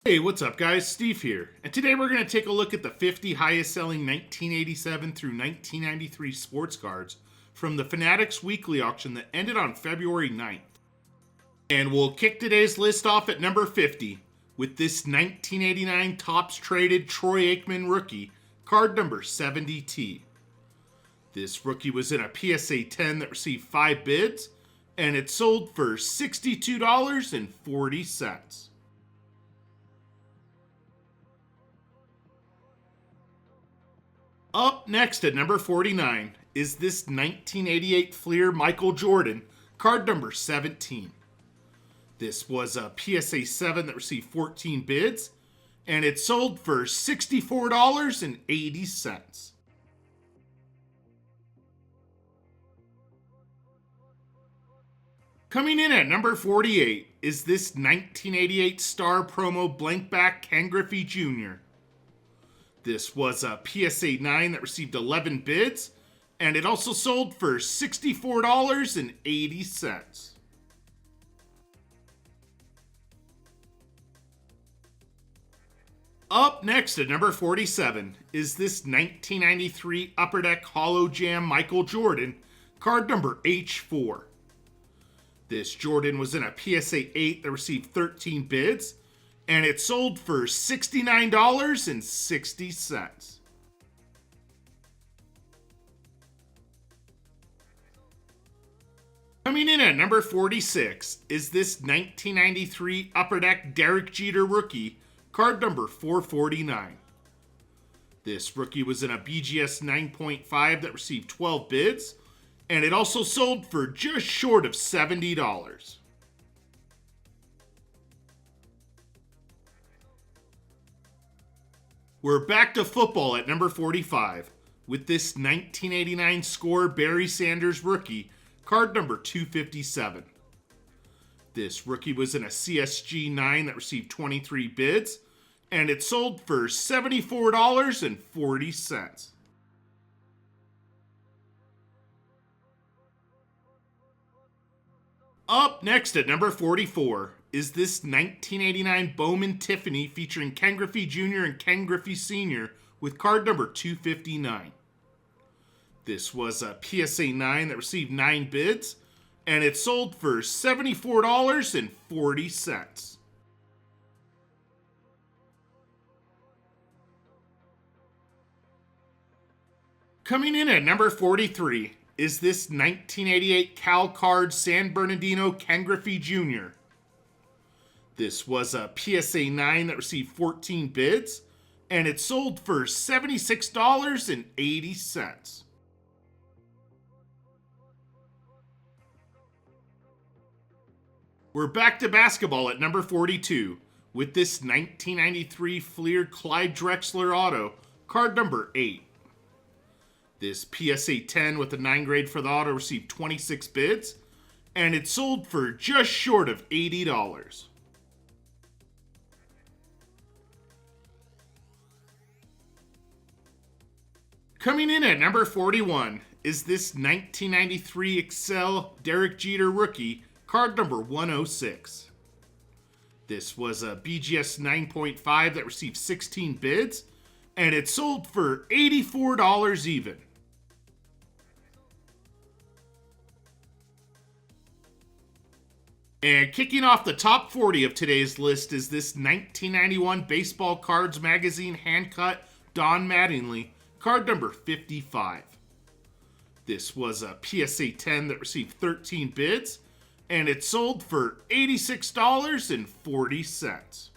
Hey, what's up, guys? Steve here, and today we're going to take a look at the 50 highest selling 1987 through 1993 sports cards from the Fanatics weekly auction that ended on February 9th. And we'll kick today's list off at number 50 with this 1989 Topps traded Troy Aikman rookie, card number 70T. This rookie was in a PSA 10 that received 5 bids, and it sold for $62.40. Up next at number 49 is this 1988 Fleer Michael Jordan, card number 17. This was a PSA 7 that received 14 bids, and it sold for $64.80. Coming in at number 48 is this 1988 Star Promo Blankback Ken Griffey Jr. This was a PSA 9 that received 11 bids, and it also sold for $64.80. Up next at number 47 is this 1993 Upper Deck Holo Jam Michael Jordan, card number H4. This Jordan was in a PSA 8 that received 13 bids, and it sold for $69.60. Coming in at number 46 is this 1993 Upper Deck Derek Jeter rookie, card number 449. This rookie was in a BGS 9.5 that received 12 bids, and it also sold for just short of $70. We're back to football at number 45 with this 1989 score Barry Sanders rookie, card number 257. This rookie was in a CSG 9 that received 23 bids, and it sold for $74.40. Up next at number 44 is this 1989 Bowman Tiffany featuring Ken Griffey Jr. and Ken Griffey Sr. with card number 259. This was a PSA 9 that received 9 bids, and it sold for $74.40. Coming in at number 43 is this 1988 Cal Card San Bernardino Ken Griffey Jr. This was a PSA 9 that received 14 bids, and it sold for $76.80. We're back to basketball at number 42 with this 1993 Fleer Clyde Drexler auto, card number 8. This PSA 10 with a 9 grade for the auto received 26 bids, and it sold for just short of $80. Coming in at number 41 is this 1993 Excel Derek Jeter rookie, card number 106. This was a BGS 9.5 that received 16 bids, and it sold for $84 even. And kicking off the top 40 of today's list is this 1991 Baseball Cards Magazine hand-cut Don Mattingly, card number 55. This was a PSA 10 that received 13 bids, and it sold for $86.40.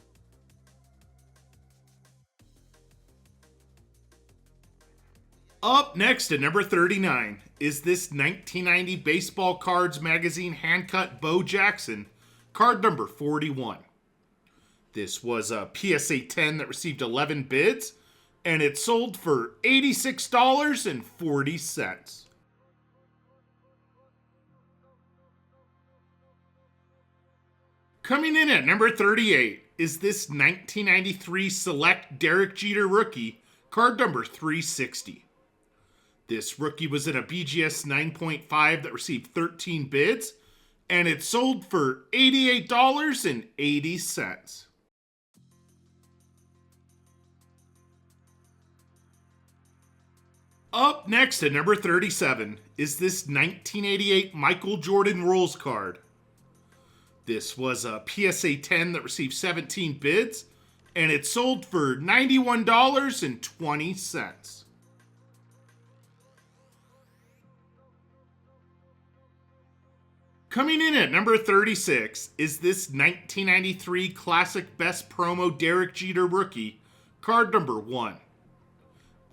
Up next at number 39 is this 1990 Baseball Cards Magazine hand-cut Bo Jackson, card number 41. This was a PSA 10 that received 11 bids, and it sold for $86.40. Coming in at number 38 is this 1993 Select Derek Jeter rookie, card number 360. This rookie was in a BGS 9.5 that received 13 bids, and it sold for $88.80. Up next at number 37 is this 1988 Michael Jordan Rules card. This was a PSA 10 that received 17 bids, and it sold for $91.20. Coming in at number 36 is this 1993 Classic Best Promo Derek Jeter rookie, card number 1.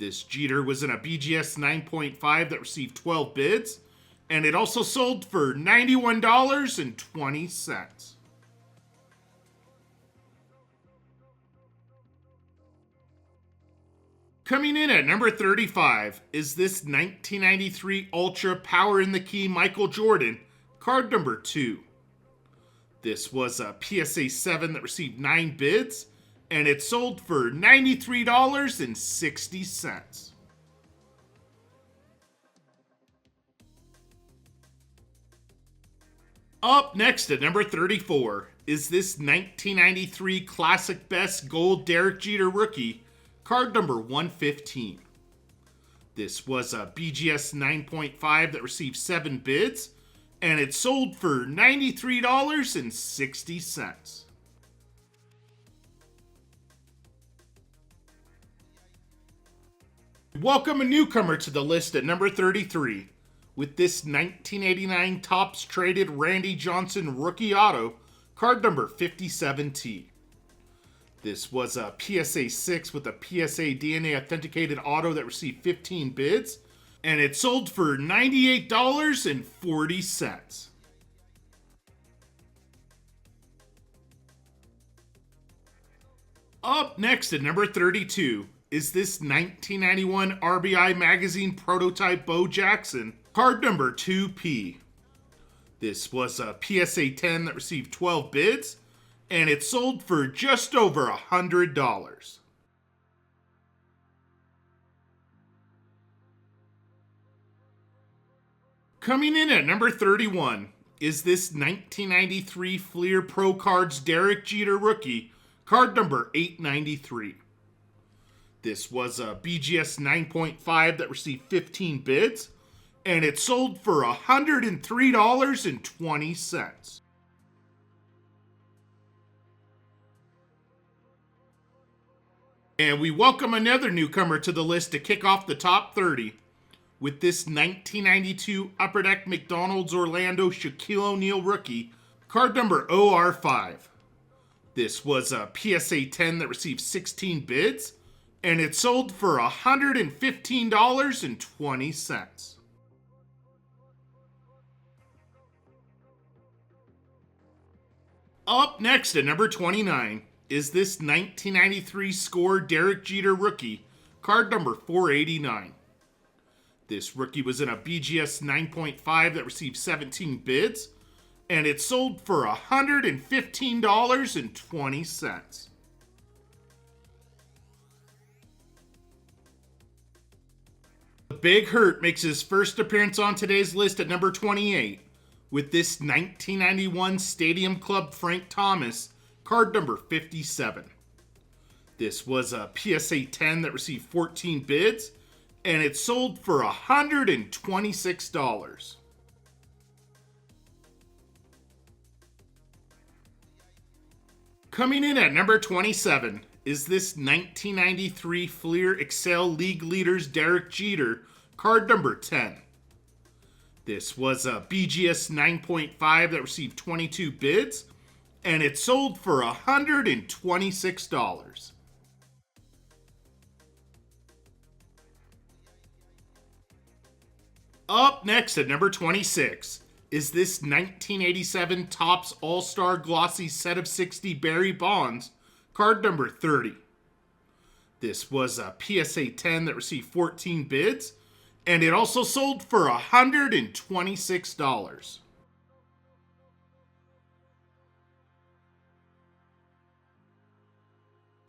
This Jeter was in a BGS 9.5 that received 12 bids, and it also sold for $91.20. Coming in at number 35 is this 1993 Ultra Power in the Key Michael Jordan, card number 2. This was a PSA 7 that received 9 bids, and it sold for $93.60. Up next at number 34 is this 1993 Classic Best Gold Derek Jeter rookie, card number 115. This was a BGS 9.5 that received 7 bids, and it sold for $93.60. Welcome a newcomer to the list at number 33 with this 1989 Topps Traded Randy Johnson rookie auto, card number 57T. This was a PSA 6 with a PSA DNA authenticated auto that received 15 bids, and it sold for $98.40. Up next at number 32 is this 1991 RBI Magazine Prototype Bo Jackson, card number 2P. This was a PSA 10 that received 12 bids, and it sold for just over $100. Coming in at number 31 is this 1993 Fleer Pro Cards Derek Jeter rookie, card number 893. This was a BGS 9.5 that received 15 bids, and it sold for $103.20. And we welcome another newcomer to the list to kick off the top 30 with this 1992 Upper Deck McDonald's Orlando Shaquille O'Neal rookie, card number OR5. This was a PSA 10 that received 16 bids, and it sold for $115.20. Up next at number 29 is this 1993 Score Derek Jeter rookie, card number 489. This rookie was in a BGS 9.5 that received 17 bids, and it sold for $115.20. The Big Hurt makes his first appearance on today's list at number 28 with this 1991 Stadium Club Frank Thomas, card number 57. This was a PSA 10 that received 14 bids, and it sold for $126. Coming in at number 27 is this 1993 Fleer Excel League Leaders Derek Jeter, card number 10. This was a BGS 9.5 that received 22 bids, and it sold for $126. Up next at number 26 is this 1987 Topps All-Star Glossy Set of 60 Barry Bonds, card number 30. This was a PSA 10 that received 14 bids, and it also sold for $126.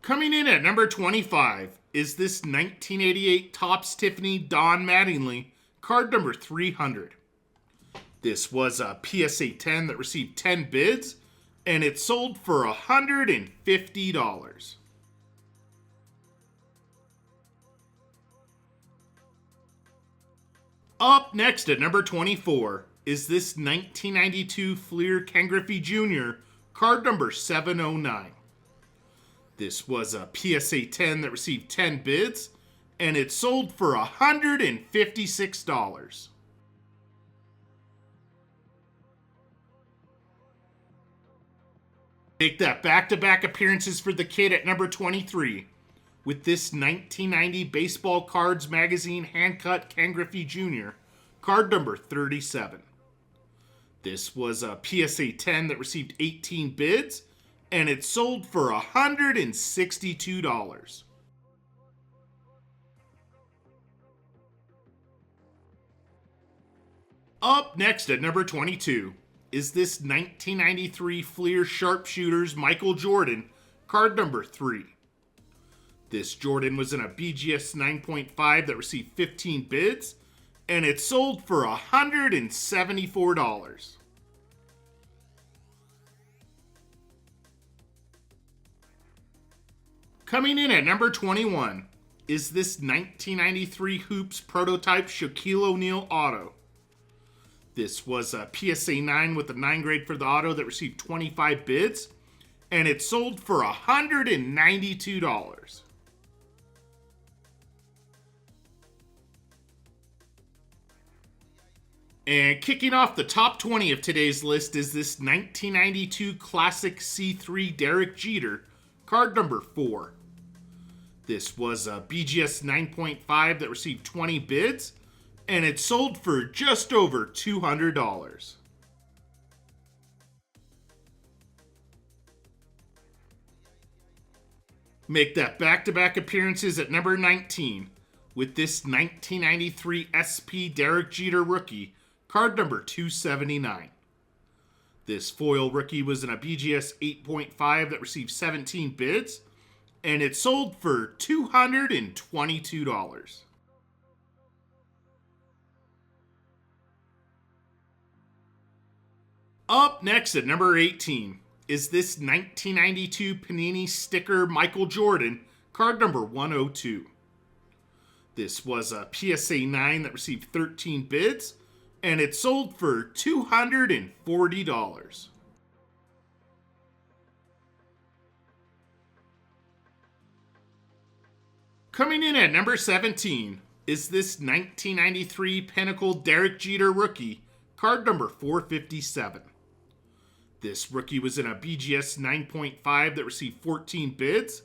Coming in at number 25 is this 1988 Topps Tiffany Don Mattingly, card number 300. This was a PSA 10 that received 10 bids, and it sold for $150. Up next at number 24 is this 1992 Fleer Ken Griffey Jr., card number 709. This was a PSA 10 that received 10 bids, and it sold for $156. Make that back-to-back appearances for the kid at number 23 with this 1990 Baseball Cards Magazine hand-cut Ken Griffey Jr., card number 37. This was a PSA 10 that received 18 bids, and it sold for $162. Up next at number 22 is this 1993 Fleer Sharpshooters Michael Jordan, card number 3. This Jordan was in a BGS 9.5 that received 15 bids, and it sold for $174. Coming in at number 21 is this 1993 Hoops Prototype Shaquille O'Neal Auto. This was a PSA 9 with a 9 grade for the auto that received 25 bids, and it sold for $192. And kicking off the top 20 of today's list is this 1992 Classic C3 Derek Jeter, card number 4. This was a BGS 9.5 that received 20 bids, and it sold for just over $200. Make that back-to-back appearances at number 19 with this 1993 SP Derek Jeter rookie, card number 279. This foil rookie was in a BGS 8.5 that received 17 bids, and it sold for $222. Up next at number 18 is this 1992 Panini sticker Michael Jordan, card number 102. This was a PSA 9 that received 13 bids, and it sold for $240. Coming in at number 17 is this 1993 Pinnacle Derek Jeter rookie, card number 457. This rookie was in a BGS 9.5 that received 14 bids,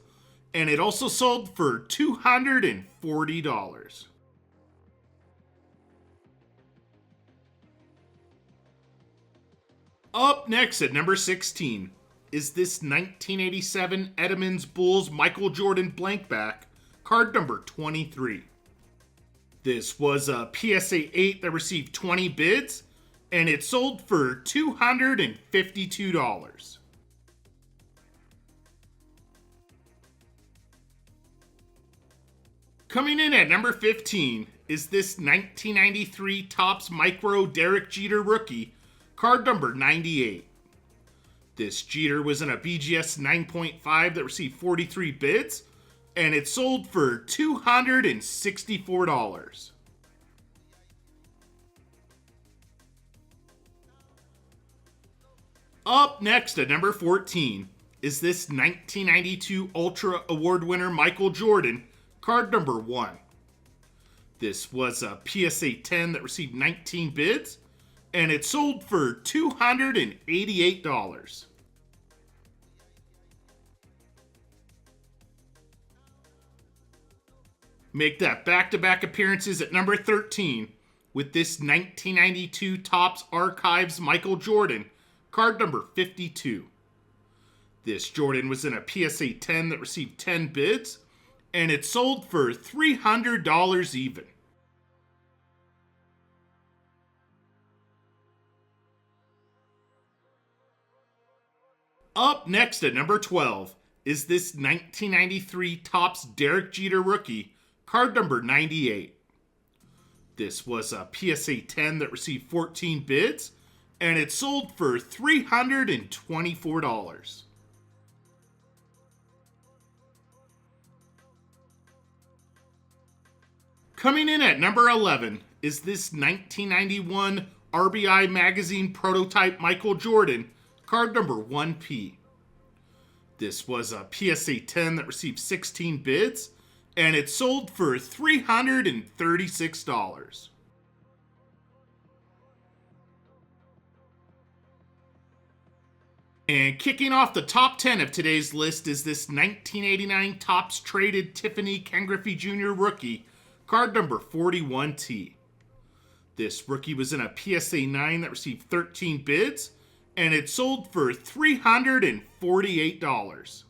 and it also sold for $240. Up next at number 16 is this 1987 Edmonds Bulls Michael Jordan blankback, card number 23. This was a PSA 8 that received 20 bids, and it sold for $252. Coming in at number 15 is this 1993 Topps Micro Derek Jeter rookie, card number 98. This Jeter was in a BGS 9.5 that received 43 bids, and it sold for $264. Up next at number 14 is this 1992 Ultra Award winner Michael Jordan, card number 1. This was a PSA 10 that received 19 bids, and it sold for $288. Make that back-to-back appearances at number 13 with this 1992 Topps Archives Michael Jordan, card number 52. This Jordan was in a PSA 10 that received 10 bids, and it sold for $300 even. Up next at number 12 is this 1993 Topps Derek Jeter rookie, card number 98. This was a PSA 10 that received 14 bids, and it sold for $324. Coming in at number 11 is this 1991 RBI Magazine prototype Michael Jordan, card number 1P. This was a PSA 10 that received 16 bids, and it sold for $336. And kicking off the top 10 of today's list is this 1989 Topps Traded Tiffany Ken Griffey Jr. rookie, card number 41T. This rookie was in a PSA 9 that received 13 bids, and it sold for $348.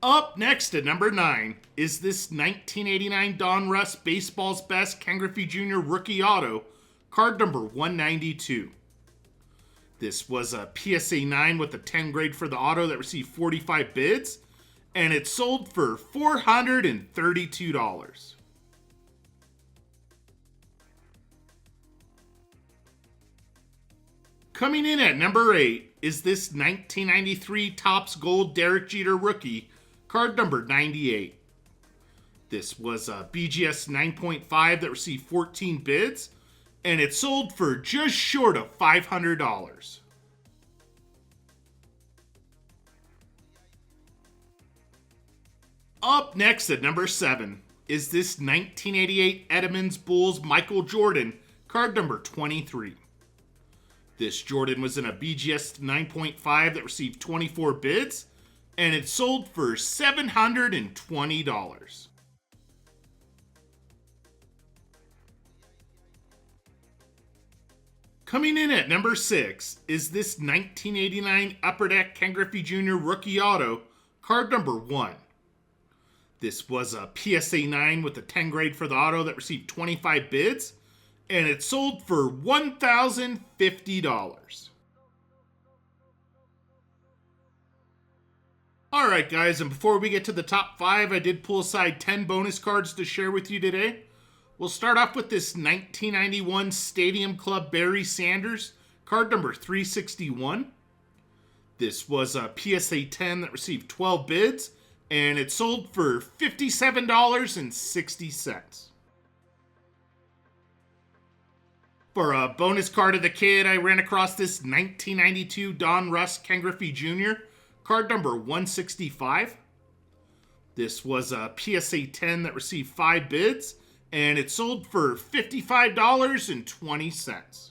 Up next at number 9 is this 1989 Don Russ Baseball's Best Ken Griffey Jr. Rookie Auto, card number 192. This was a PSA 9 with a 10 grade for the auto that received 45 bids, and it sold for $432. Coming in at number 8 is this 1993 Topps Gold Derek Jeter rookie, card number 98. This was a BGS 9.5 that received 14 bids, and it sold for just short of $500. Up next at number 7 is this 1988 Edmonds Bulls Michael Jordan, card number 23. This Jordan was in a BGS 9.5 that received 24 bids, and it sold for $720. Coming in at number 6 is this 1989 Upper Deck Ken Griffey Jr. Rookie Auto, card number 1. This was a PSA 9 with a 10 grade for the auto that received 25 bids, and it sold for $1,050. Alright guys, and before we get to the top 5, I did pull aside 10 bonus cards to share with you today. We'll start off with this 1991 Stadium Club Barry Sanders, card number 361. This was a PSA 10 that received 12 bids, and it sold for $57.60. For a bonus card of the kid, I ran across this 1992 Don Russ Ken Griffey Jr., card number 165. This was a PSA 10 that received 5 bids, and it sold for $55.20.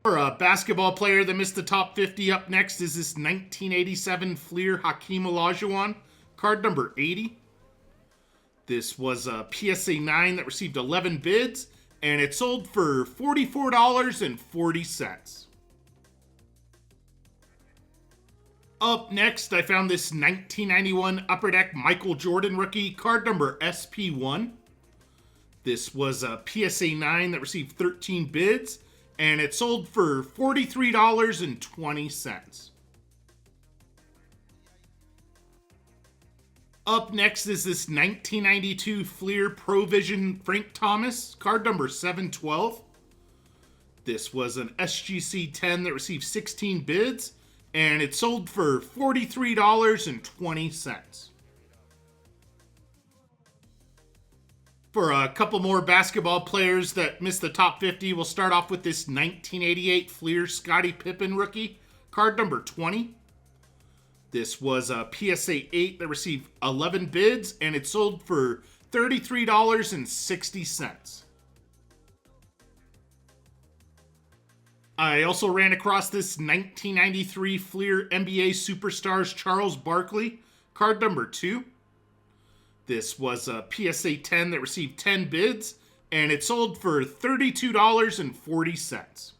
For a basketball player that missed the top 50, up next is this 1987 Fleer Hakeem Olajuwon, card number 80. This was a PSA 9 that received 11 bids, and it sold for $44.40. Up next, I found this 1991 Upper Deck Michael Jordan rookie, card number SP1. This was a PSA 9 that received 13 bids, and it sold for $43.20. Up next is this 1992 Fleer Provision Frank Thomas, card number 712. This was an SGC 10 that received 16 bids, and it sold for $43.20. For a couple more basketball players that missed the top 50, we'll start off with this 1988 Fleer Scottie Pippen rookie, card number 20. This was a PSA 8 that received 11 bids, and it sold for $33.60. I also ran across this 1993 Fleer NBA Superstars Charles Barkley, card number 2. This was a PSA 10 that received 10 bids, and it sold for $32.40.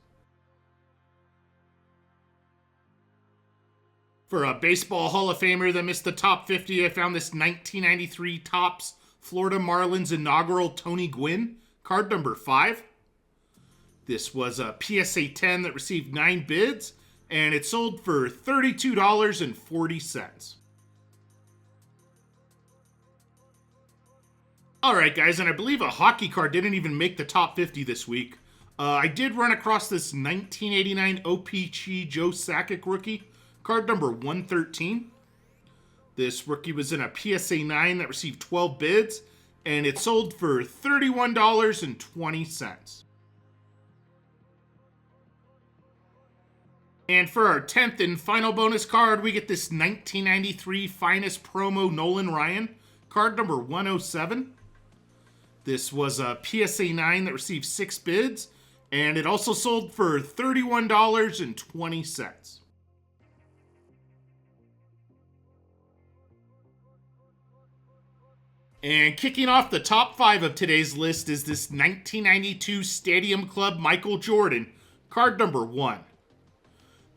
For a Baseball Hall of Famer that missed the top 50, I found this 1993 Topps Florida Marlins inaugural Tony Gwynn, card number 5. This was a PSA 10 that received 9 bids, and it sold for $32.40. Alright guys, and I believe a hockey card didn't even make the top 50 this week. I did run across this 1989 OPC Joe Sakic rookie, Card number 113. This rookie was in a PSA 9 that received 12 bids, and it sold for $31.20. And for our 10th and final bonus card, we get this 1993 Finest Promo Nolan Ryan, card number 107. This was a PSA 9 that received 6 bids, and it also sold for $31.20. And kicking off the top 5 of today's list is this 1992 Stadium Club Michael Jordan, card number 1.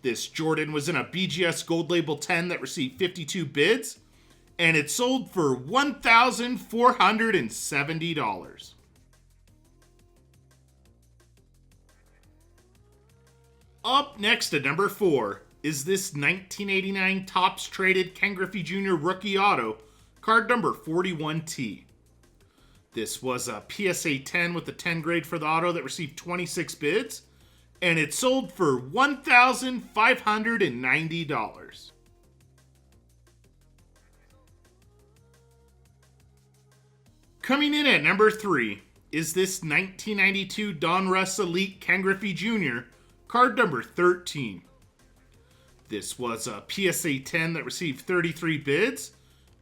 This Jordan was in a BGS Gold Label 10 that received 52 bids, and it sold for $1,470. Up next at number 4 is this 1989 Topps Traded Ken Griffey Jr. Rookie Auto, card number 41T. This was a PSA 10 with the 10 grade for the auto that received 26 bids, and it sold for $1,590. Coming in at number 3 is this 1992 Donruss Elite Ken Griffey Jr., card number 13. This was a PSA 10 that received 33 bids,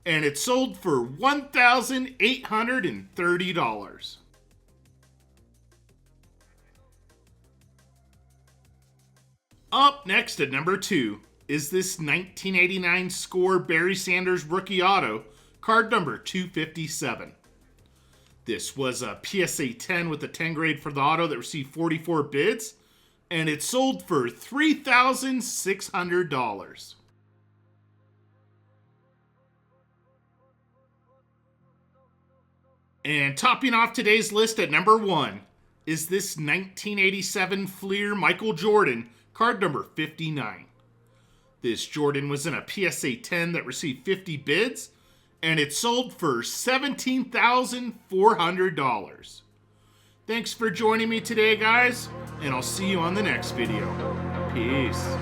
and it sold for $1,830. Up next at number 2 is this 1989 Score Barry Sanders Rookie Auto, card number 257. This was a PSA 10 with the 10 grade for the auto that received 44 bids, and it sold for $3,600. And topping off today's list at number 1 is this 1987 Fleer Michael Jordan, card number 59. This Jordan was in a PSA 10 that received 50 bids, and it sold for $17,400. Thanks for joining me today, guys, and I'll see you on the next video. Peace.